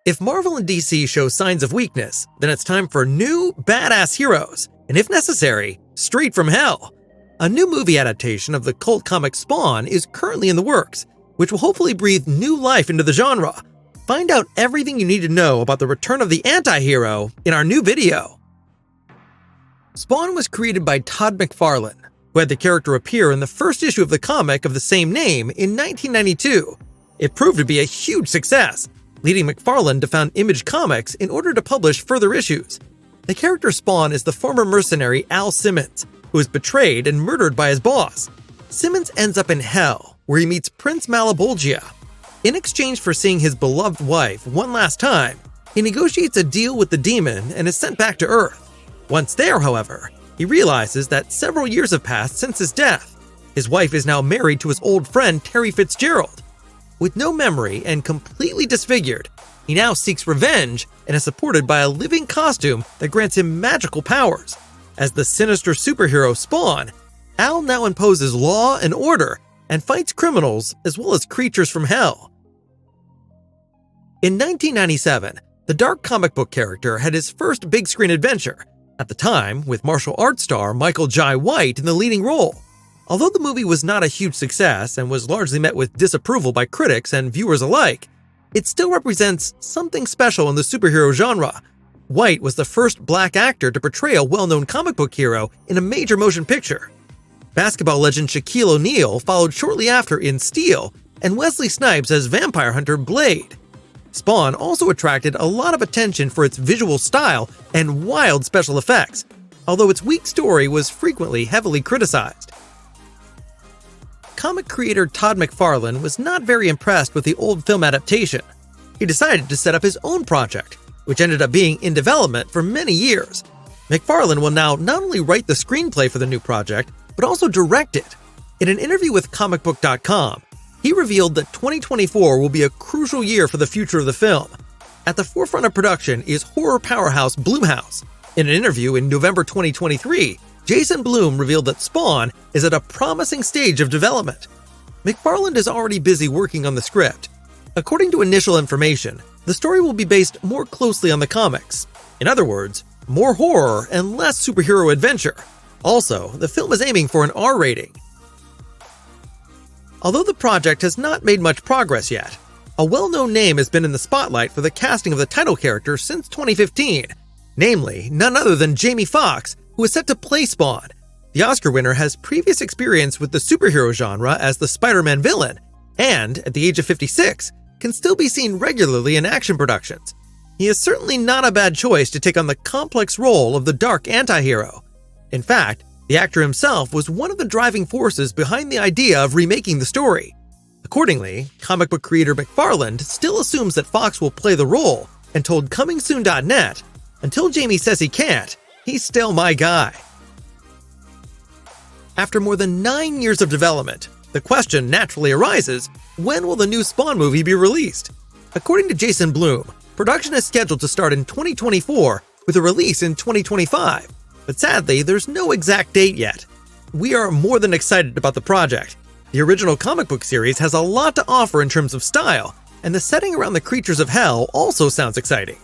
If Marvel and DC show signs of weakness, then it's time for new, badass heroes, and if necessary, straight from hell. A new movie adaptation of the cult comic Spawn is currently in the works, which will hopefully breathe new life into the genre. Find out everything you need to know about the return of the anti-hero in our new video. Spawn was created by Todd McFarlane, who had the character appear in the first issue of the comic of the same name in 1992. It proved to be a huge success, leading McFarlane to found Image Comics in order to publish further issues. The character Spawn is the former mercenary Al Simmons, who is betrayed and murdered by his boss. Simmons ends up in hell, where he meets Prince Malebolgia. In exchange for seeing his beloved wife one last time, he negotiates a deal with the demon and is sent back to Earth. Once there, however, he realizes that several years have passed since his death. His wife is now married to his old friend Terry Fitzgerald. With no memory and completely disfigured, he now seeks revenge and is supported by a living costume that grants him magical powers. As the sinister superhero Spawn, Al now imposes law and order and fights criminals as well as creatures from hell. In 1997, the dark comic book character had his first big-screen adventure, at the time with martial arts star Michael Jai White in the leading role. Although the movie was not a huge success and was largely met with disapproval by critics and viewers alike, it still represents something special in the superhero genre. White was the first black actor to portray a well-known comic book hero in a major motion picture. Basketball legend Shaquille O'Neal followed shortly after in Steel, and Wesley Snipes as vampire hunter Blade. Spawn also attracted a lot of attention for its visual style and wild special effects, although its weak story was frequently heavily criticized. Comic creator Todd McFarlane was not very impressed with the old film adaptation. He decided to set up his own project, which ended up being in development for many years. McFarlane will now not only write the screenplay for the new project, but also direct it. In an interview with comicbook.com, he revealed that 2024 will be a crucial year for the future of the film. At the forefront of production is horror powerhouse Blumhouse. In an interview in November 2023, Jason Blum revealed that Spawn is at a promising stage of development. McFarlane is already busy working on the script. According to initial information, the story will be based more closely on the comics. In other words, more horror and less superhero adventure. Also, the film is aiming for an R rating. Although the project has not made much progress yet, a well-known name has been in the spotlight for the casting of the title character since 2015, namely none other than Jamie Foxx, who is set to play Spawn. The Oscar winner has previous experience with the superhero genre as the Spider-Man villain, and, at the age of 56, can still be seen regularly in action productions. He is certainly not a bad choice to take on the complex role of the dark anti-hero. In fact, the actor himself was one of the driving forces behind the idea of remaking the story. Accordingly, comic book creator McFarlane still assumes that Fox will play the role and told ComingSoon.net, "Until Jamie says he can't, he's still my guy." After more than 9 years of development, the question naturally arises, when will the new Spawn movie be released? According to Jason Blum, production is scheduled to start in 2024 with a release in 2025. But sadly, there's no exact date yet. We are more than excited about the project. The original comic book series has a lot to offer in terms of style, and the setting around the creatures of hell also sounds exciting.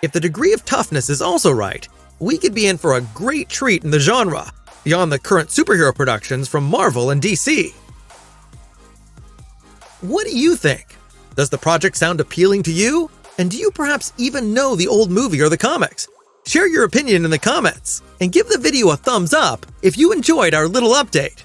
If the degree of toughness is also right, we could be in for a great treat in the genre, beyond the current superhero productions from Marvel and DC. What do you think? Does the project sound appealing to you? And do you perhaps even know the old movie or the comics? Share your opinion in the comments, and give the video a thumbs up if you enjoyed our little update.